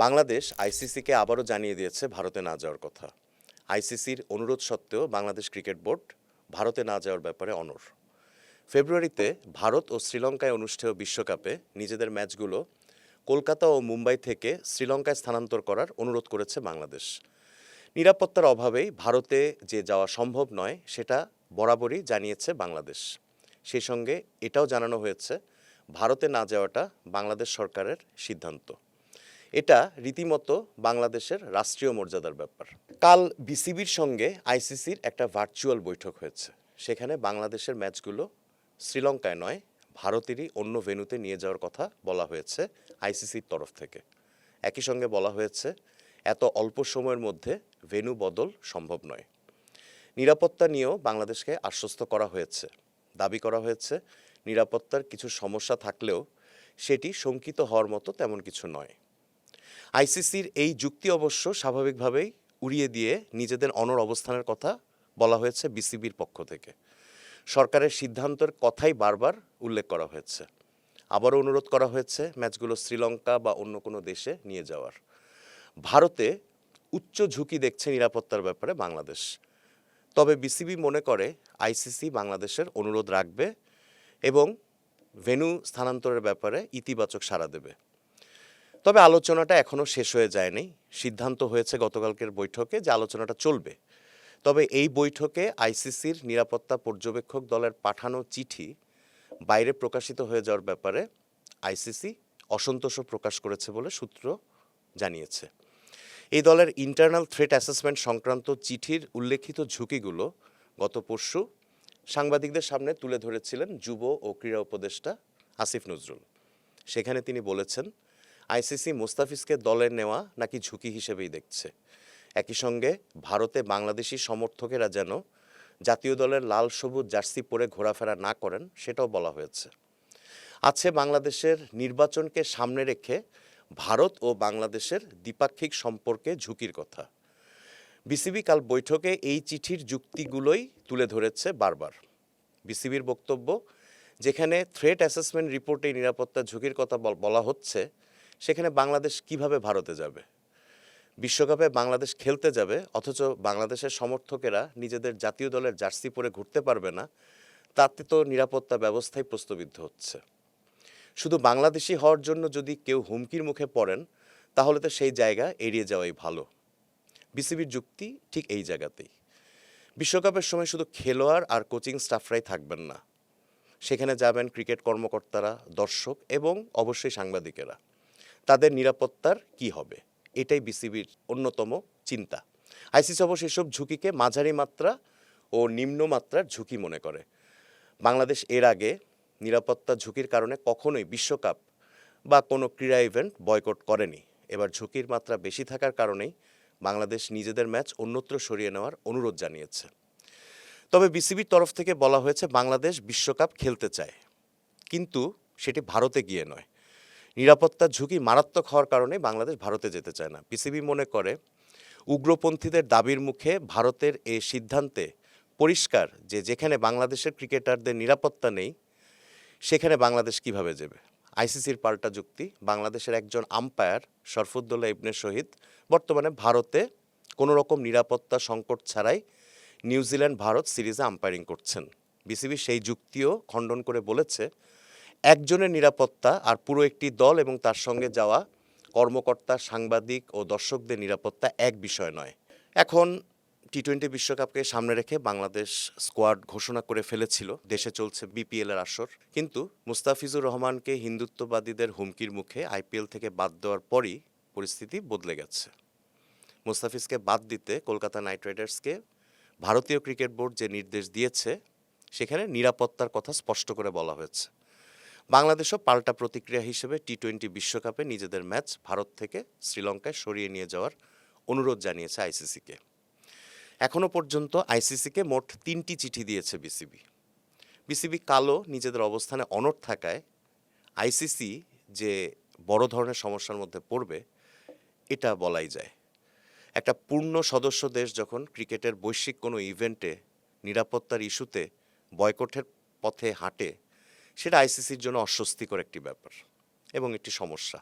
বাংলাদেশ আইসিসিকে আবারও জানিয়ে দিয়েছে ভারতে না যাওয়ার কথা। আইসিসির অনুরোধ সত্ত্বেও বাংলাদেশ ক্রিকেট বোর্ড ভারতে না যাওয়ার ব্যাপারে অনড়। ফেব্রুয়ারিতে ভারত ও শ্রীলঙ্কায় অনুষ্ঠেয় বিশ্বকাপে নিজেদের ম্যাচগুলো কলকাতা ও মুম্বাই থেকে শ্রীলঙ্কায় স্থানান্তর করার অনুরোধ করেছে বাংলাদেশ। নিরাপত্তার অভাবেই ভারতে যে যাওয়া সম্ভব নয় সেটা বরাবরই জানিয়েছে বাংলাদেশ। সেই সঙ্গে এটাও জানানো হয়েছে ভারতে না যাওয়াটা বাংলাদেশ সরকারের সিদ্ধান্ত। এটা রীতিমতো বাংলাদেশের রাষ্ট্রীয় মর্যাদার ব্যাপার। কাল বিসিবির সঙ্গে আইসিসির একটা ভার্চুয়াল বৈঠক হয়েছে। সেখানে বাংলাদেশের ম্যাচগুলো শ্রীলঙ্কায় নয়, ভারতেরই অন্য ভেন্যুতে নিয়ে যাওয়ার কথা বলা হয়েছে আইসিসির তরফ থেকে। একই সঙ্গে বলা হয়েছে এত অল্প সময়ের মধ্যে ভেন্যু বদল সম্ভব নয়। নিরাপত্তা নিয়েও বাংলাদেশকে আশ্বস্ত করা হয়েছে। দাবি করা হয়েছে নিরাপত্তার কিছু সমস্যা থাকলেও সেটি শঙ্কিত হওয়ার মতো তেমন কিছু নয়। আইসিসির এই যুক্তি অবশ্য স্বাভাবিকভাবেই উড়িয়ে দিয়ে নিজেদের অনড় অবস্থানের কথা বলা হয়েছে বিসিবির পক্ষ থেকে। সরকারের সিদ্ধান্তের কথাই বারবার উল্লেখ করা হয়েছে। আবারও অনুরোধ করা হয়েছে ম্যাচগুলো শ্রীলঙ্কা বা অন্য কোনো দেশে নিয়ে যাওয়ার। ভারতে উচ্চ ঝুঁকি দেখছে নিরাপত্তার ব্যাপারে বাংলাদেশ। তবে বিসিবি মনে করে আইসিসি বাংলাদেশের অনুরোধ রাখবে এবং ভেন্যু স্থানান্তরের ব্যাপারে ইতিবাচক সাড়া দেবে। তবে আলোচনাটা এখনও শেষ হয়ে যায়নি। সিদ্ধান্ত হয়েছে গতকালকের বৈঠকে যে আলোচনাটা চলবে। তবে এই বৈঠকে আইসিসির নিরাপত্তা পর্যবেক্ষক দলের পাঠানো চিঠি বাইরে প্রকাশিত হয়ে যাওয়ার ব্যাপারে আইসিসি অসন্তোষও প্রকাশ করেছে বলে সূত্র জানিয়েছে। এই দলের ইন্টারনাল থ্রেট অ্যাসেসমেন্ট সংক্রান্ত চিঠির উল্লেখিত ঝুঁকিগুলো গত পরশু সাংবাদিকদের সামনে তুলে ধরেছিলেন যুব ও ক্রীড়া উপদেষ্টা আসিফ নজরুল। সেখানে তিনি বলেছেন আইসিসি মোস্তাফিজকে দলের নেওয়া নাকি ঝুঁকি হিসেবেই দেখছে। একই সঙ্গে ভারতে বাংলাদেশি সমর্থকেরা যেন জাতীয় দলের লাল সবুজ জার্সি পরে ঘোরাফেরা না করেন সেটাও বলা হয়েছে। আছে বাংলাদেশের নির্বাচনকে সামনে রেখে ভারত ও বাংলাদেশের দ্বিপাক্ষিক সম্পর্কে ঝুঁকির কথা। বিসিবি কাল বৈঠকে এই চিঠির যুক্তিগুলোই তুলে ধরেছে বারবার। বিসিবির বক্তব্য, যেখানে থ্রেট অ্যাসেসমেন্ট রিপোর্টে নিরাপত্তা ঝুঁকির কথা বলা হচ্ছে সেখানে বাংলাদেশ কিভাবে ভারতে যাবে? বিশ্বকাপে বাংলাদেশ খেলতে যাবে অথচ বাংলাদেশের সমর্থকেরা নিজেদের জাতীয় দলের জার্সি পরে ঘুরতে পারবে না, তাতে তো নিরাপত্তা ব্যবস্থাই প্রশ্নবিদ্ধ হচ্ছে। শুধু বাংলাদেশি হওয়ার জন্য যদি কেউ হুমকির মুখে পড়েন তাহলে তো সেই জায়গা এড়িয়ে যাওয়াই ভালো। বিসিবির যুক্তি ঠিক এই জায়গাতেই। বিশ্বকাপের সময় শুধু খেলোয়াড় আর কোচিং স্টাফরাই থাকবেন না, সেখানে যাবেন ক্রিকেট কর্মকর্তারা, দর্শক এবং অবশ্যই সাংবাদিকেরা। তাদের নিরাপত্তার কি হবে, এটাই বিসিবির অন্যতম চিন্তা। আইসিসি অবশ্য এসব ঝুঁকিকে মাঝারি মাত্রা ও নিম্ন মাত্রার ঝুঁকি মনে করে। বাংলাদেশ এর আগে নিরাপত্তা ঝুঁকির কারণে কখনোই বিশ্বকাপ বা কোনো ক্রীড়া ইভেন্ট বয়কট করেনি। এবার ঝুঁকির মাত্রা বেশি থাকার কারণেই বাংলাদেশ নিজেদের ম্যাচ অন্যত্র সরিয়ে নেওয়ার অনুরোধ জানিয়েছে। তবে বিসিবির তরফ থেকে বলা হয়েছে বাংলাদেশ বিশ্বকাপ খেলতে চায়, কিন্তু সেটি ভারতে গিয়ে নয়। নিরাপত্তার ঝুঁকি মারাত্মক হওয়ার কারণে বাংলাদেশ ভারতে যেতে চায় না। বিসিবি মনে করে উগ্রপন্থীদের দাবির মুখে ভারতের এই সিদ্ধান্তে পরিষ্কার যে যেখানে বাংলাদেশের ক্রিকেটারদের নিরাপত্তা নেই সেখানে বাংলাদেশ কিভাবে যাবে। আইসিসির পাল্টা যুক্তি, বাংলাদেশের একজন আম্পায়ার শরফুদ্দৌলা ইবনে শহীদ বর্তমানে ভারতে কোনো রকম নিরাপত্তা সংকট ছাড়াই নিউজিল্যান্ড ভারত সিরিজে আম্পায়ারিং করছেন। বিসিবি সেই যুক্তিও খণ্ডন করে বলেছে একজনের নিরাপত্তা আর পুরো একটি দল এবং তার সঙ্গে যাওয়া কর্মকর্তা, সাংবাদিক ও দর্শকদের নিরাপত্তা এক বিষয় নয়। এখন টি-20 বিশ্বকাপকে সামনে রেখে বাংলাদেশ স্কোয়াড ঘোষণা করে ফেলেছিল। দেশে চলছে বিপিএলের আসর, কিন্তু মুস্তাফিজুর রহমানকে হিন্দুত্ববাদীদের হুমকির মুখে আইপিএল থেকে বাদ দেওয়ার পরই পরিস্থিতি বদলে গেছে। মুস্তাফিজকে বাদ দিতে কলকাতা নাইট রাইডার্সকে ভারতীয় ক্রিকেট বোর্ড যে নির্দেশ দিয়েছে সেখানে নিরাপত্তার কথা স্পষ্ট করে বলা হয়েছে। বাংলাদেশও পাল্টা প্রতিক্রিয়া হিসেবে টি-20 বিশ্বকাপে নিজেদের ম্যাচ ভারত থেকে শ্রীলঙ্কায় সরিয়ে নিয়ে যাওয়ার অনুরোধ জানিয়েছে আইসিসিকে। এখনও পর্যন্ত আইসিসিকে মোট 3টি চিঠি দিয়েছে বিসিবি। বিসিবি কালও নিজেদের অবস্থানে অনড় থাকায় আইসিসি যে বড় ধরনের সমস্যার মধ্যে পড়বে এটা বলাই যায়। একটা পূর্ণ সদস্য দেশ যখন ক্রিকেটের বৈশ্বিক কোনো ইভেন্টে নিরাপত্তার ইস্যুতে বয়কটের পথে হাঁটে, সেটা আইসিসির জন্য অস্বস্তিকর একটি ব্যাপার এবং একটি সমস্যা।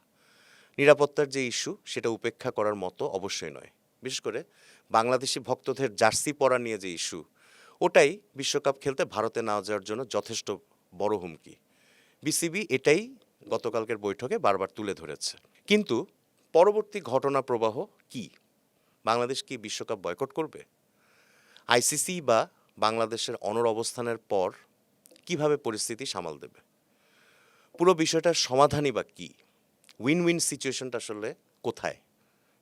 নিরাপত্তার যে ইস্যু সেটা উপেক্ষা করার মতো অবশ্যই নয়। বিশেষ করে বাংলাদেশি ভক্তদের জার্সি পরা নিয়ে যে ইস্যু, ওটাই বিশ্বকাপ খেলতে ভারতে না যাওয়ার জন্য যথেষ্ট বড় হুমকি। বিসিবি এটাই গতকালকের বৈঠকে বারবার তুলে ধরেছে। কিন্তু পরবর্তী ঘটনা প্রবাহ কি? বাংলাদেশ কি বিশ্বকাপ বয়কট করবে? আইসিসি বা বাংলাদেশের অনড় অবস্থানের পর কিভাবে পরিস্থিতি সামাল দেবে? পুরো বিষয়টার সমাধানই বা কি? উইন উইন সিচুয়েশনটা আসলে কোথায়?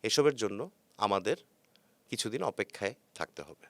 এসবের জন্য আমাদের কিছুদিন অপেক্ষায় থাকতে হবে।